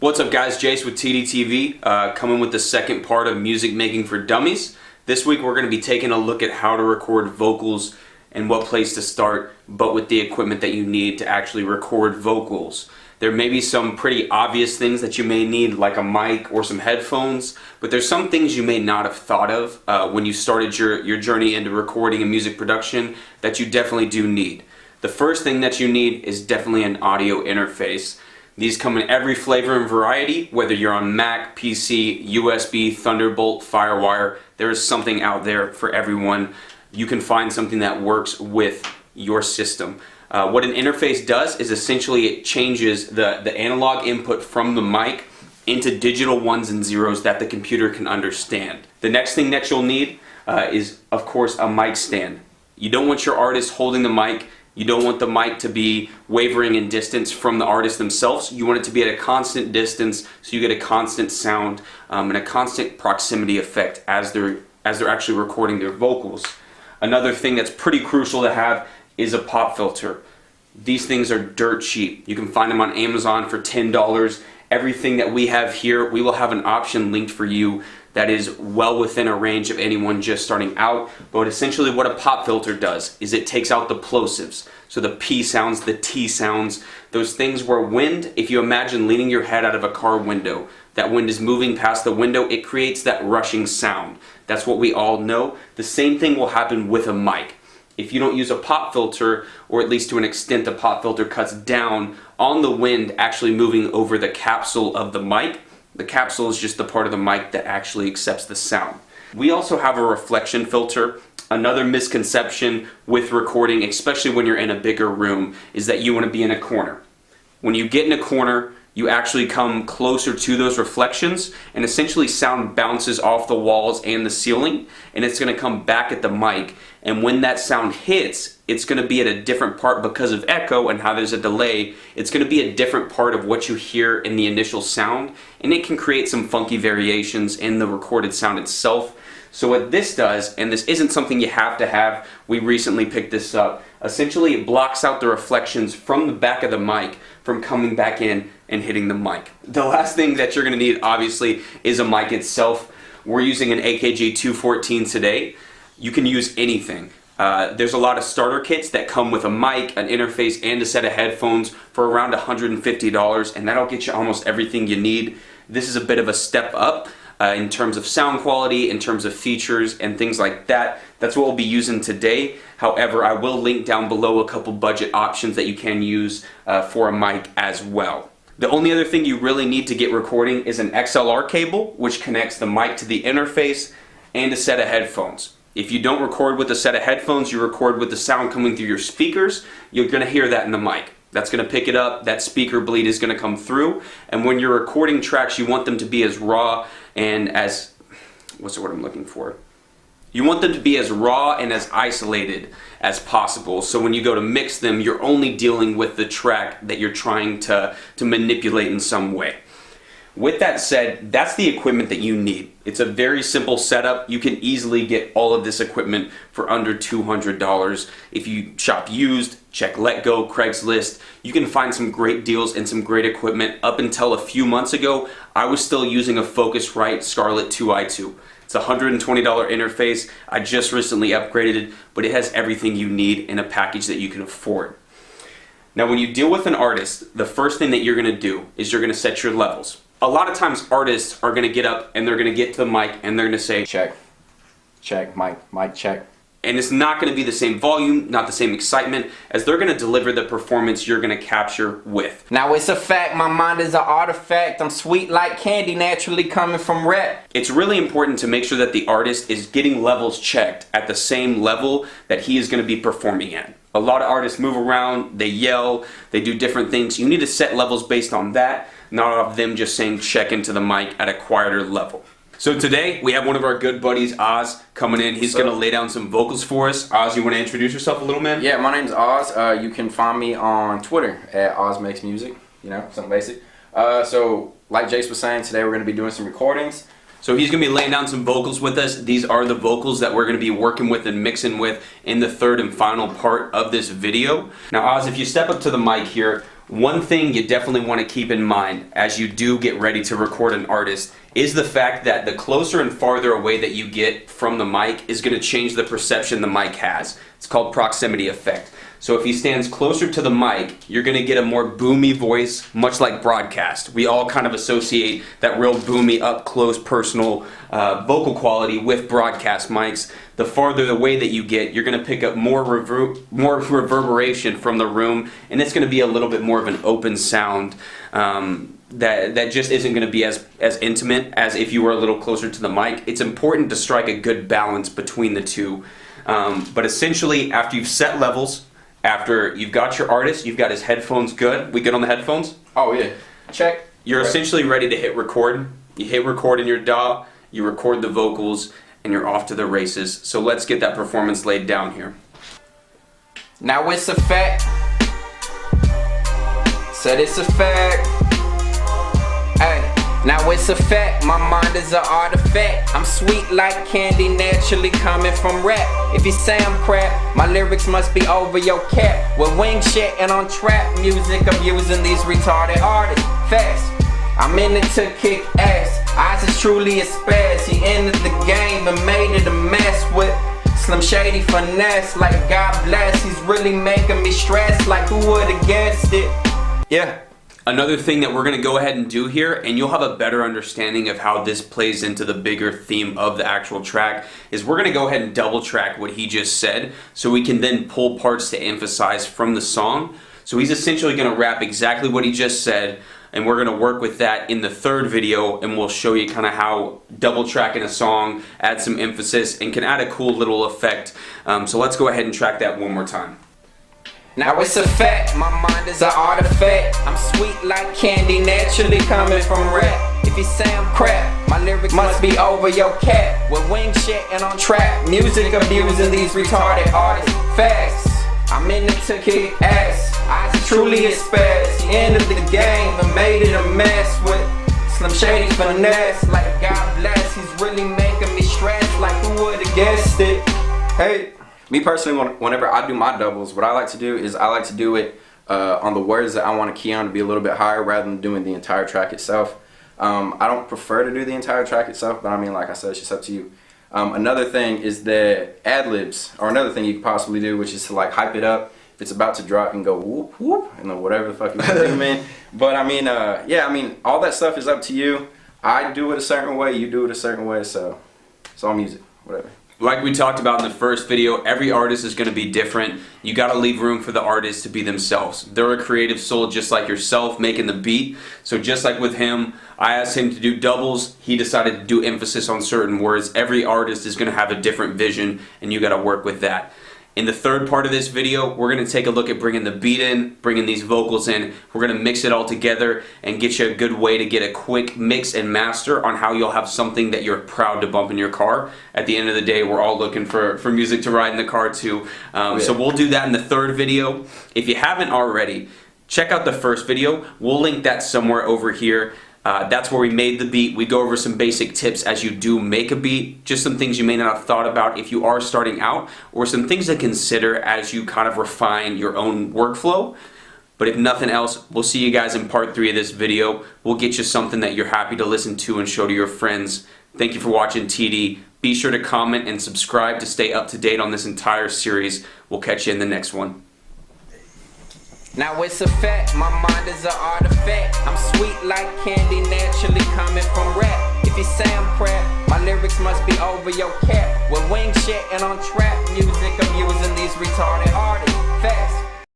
What's up guys, Jace with TDTV, coming with the second part of Music Making for Dummies. This week we're going to be taking a look at how to record vocals and what place to start, but with the equipment that you need to actually record vocals. There may be some pretty obvious things that you may need, like a mic or some headphones, but there's some things you may not have thought of when you started your journey into recording and music production that you definitely do need. The first thing that you need is definitely an audio interface. These come in every flavor and variety, whether you're on Mac, PC, USB, Thunderbolt, Firewire. There is something out there for everyone. You can find something that works with your system. What an interface does is essentially it changes the analog input from the mic into digital ones and zeros that the computer can understand. The next thing that you'll need is, of course, a mic stand. You don't want your artist holding the mic. You don't want the mic to be wavering in distance from the artist themselves. You want it to be at a constant distance so you get a constant sound and a constant proximity effect as they're actually recording their vocals. Another thing that's pretty crucial to have is a pop filter. These things are dirt cheap. You can find them on Amazon for $10. Everything that we have here, we will have an option linked for you that is well within a range of anyone just starting out. But essentially what a pop filter does is it takes out the plosives. So the P sounds, the T sounds, those things where wind, if you imagine leaning your head out of a car window, that wind is moving past the window, it creates that rushing sound. That's what we all know. The same thing will happen with a mic. If you don't use a pop filter, or at least to an extent the pop filter cuts down on the wind actually moving over the capsule of the mic, the capsule is just the part of the mic that actually accepts the sound. We also have a reflection filter. Another misconception with recording, especially when you're in a bigger room, is that you want to be in a corner. When you get in a corner, you actually come closer to those reflections and essentially sound bounces off the walls and the ceiling, and it's going to come back at the mic, and when that sound hits, it's going to be at a different part because of echo and how there's a delay. It's going to be a different part of what you hear in the initial sound, and it can create some funky variations in the recorded sound itself. So what this does, and this isn't something you have to have, we recently picked this up, essentially it blocks out the reflections from the back of the mic from coming back in and hitting the mic. The last thing that you're going to need, obviously, is a mic itself. We're using an AKG 214 today. You can use anything. There's a lot of starter kits that come with a mic, an interface, and a set of headphones for around $150, and that'll get you almost everything you need. This is a bit of a step up in terms of sound quality, in terms of features, and things like that. That's what we'll be using today. However, I will link down below a couple budget options that you can use for a mic as well. The only other thing you really need to get recording is an XLR cable, which connects the mic to the interface, and a set of headphones. If you don't record with a set of headphones, you record with the sound coming through your speakers, you're going to hear that in the mic. That's going to pick it up, that speaker bleed is going to come through, and when you're recording tracks, you want them to be as raw and as, what's the word I'm looking for? You want them to be as raw and as isolated as possible, so when you go to mix them, you're only dealing with the track that you're trying to manipulate in some way. With that said, that's the equipment that you need. It's a very simple setup. You can easily get all of this equipment for under $200. If you shop used, check Letgo, Craigslist, you can find some great deals and some great equipment. Up until a few months ago, I was still using a Focusrite Scarlett 2i2. It's a $120 interface. I just recently upgraded it, but it has everything you need in a package that you can afford. Now, when you deal with an artist, the first thing that you're going to do is you're going to set your levels. A lot of times artists are going to get up and they're going to get to the mic and they're going to say, check, check, mic, check. And it's not going to be the same volume, not the same excitement, as they're going to deliver the performance you're going to capture with. Now it's a fact, my mind is an artifact. I'm sweet like candy, naturally coming from rap. It's really important to make sure that the artist is getting levels checked at the same level that he is going to be performing at. A lot of artists move around, they yell, they do different things. You need to set levels based on that, not off them just saying check into the mic at a quieter level. So today we have one of our good buddies, Oz, coming in. He's going to lay down some vocals for us. Oz, you want to introduce yourself a little, man? Yeah, my name's Oz. You can find me on Twitter at OzMakesMusic, you know, something basic. So like Jace was saying, today we're going to be doing some recordings. So he's going to be laying down some vocals with us. These are the vocals that we're going to be working with and mixing with in the third and final part of this video. Now Oz, if you step up to the mic here, One thing you definitely want to keep in mind as you do get ready to record an artist is the fact that the closer and farther away that you get from the mic is going to change the perception the mic has. It's called proximity effect. So if he stands closer to the mic, you're going to get a more boomy voice, much like broadcast. We all kind of associate that real boomy, up close, personal vocal quality with broadcast mics. The farther away that you get, you're going to pick up more reverberation from the room, and it's going to be a little bit more of an open sound that just isn't going to be as intimate as if you were a little closer to the mic. It's important to strike a good balance between the two. But essentially, after you've set levels, after you've got your artist, you've got his headphones good. We good on the headphones? Oh yeah. Check. You're essentially ready to hit record. You hit record in your DAW, you record the vocals, and you're off to the races. So let's get that performance laid down here. Now it's a fact. Said it's a fact. Hey. Now it's a fact, my mind is an artifact. I'm sweet like candy, naturally coming from rap. If you say I'm crap, my lyrics must be over your cap. With wing shit and on trap music, I'm using these retarded artists. Fast, I'm in it to kick ass. Eyes is truly a spaz. He entered the game and made it a mess with Slim Shady finesse. Like God bless, he's really making me stress. Like who would've guessed it? Yeah. Another thing that we're going to go ahead and do here, and you'll have a better understanding of how this plays into the bigger theme of the actual track, is we're going to go ahead and double track what he just said so we can then pull parts to emphasize from the song. So he's essentially going to rap exactly what he just said, and we're going to work with that in the third video, and we'll show you kind of how double tracking a song adds some emphasis and can add a cool little effect. So let's go ahead and track that one more time. Now it's a fact, my mind is an artifact. I'm sweet like candy, naturally coming from rap. If you say I'm crap, my lyrics must be over your cap. With wing shit and on trap music, abusing these retarded artists. Fast, I'm in it to kick ass. I truly a spaz. He ended the game and made it a mess with Slim Shady finesse. Like God bless, he's really making me stress. Like who would've guessed it? Hey. Me personally, whenever I do my doubles, what I like to do is I like to do it on the words that I want to key on to be a little bit higher rather than doing the entire track itself. I don't prefer to do the entire track itself, but I mean, like I said, it's just up to you. Another thing is that ad-libs, or another thing you could possibly do, which is to like hype it up. If it's about to drop, and go whoop whoop, and then whatever the fuck you can do, man. But I mean, yeah, I mean, all that stuff is up to you. I do it a certain way, you do it a certain way, so it's all music, whatever. Like we talked about in the first video, every artist is going to be different. You got to leave room for the artist to be themselves. They're a creative soul just like yourself making the beat. So just like with him, I asked him to do doubles. He decided to do emphasis on certain words. Every artist is going to have a different vision, and you got to work with that. In the third part of this video, we're going to take a look at bringing the beat in, bringing these vocals in. We're going to mix it all together and get you a good way to get a quick mix and master on how you'll have something that you're proud to bump in your car. At the end of the day, we're all looking for music to ride in the car too. So we'll do that in the third video. If you haven't already, check out the first video. We'll link that somewhere over here. That's where we made the beat. We go over some basic tips as you do make a beat, just some things you may not have thought about if you are starting out, or some things to consider as you kind of refine your own workflow. But if nothing else, we'll see you guys in part 3 of this video. We'll get you something that you're happy to listen to and show to your friends. Thank you for watching TD. Be sure to comment and subscribe to stay up to date on this entire series. We'll catch you in the next one. Now it's a fact, my mind is an artifact. I'm sweet like candy, naturally coming from rap. If you say I'm crap, my lyrics must be over your cap. With wing shit and on trap music, I'm using these retarded artists.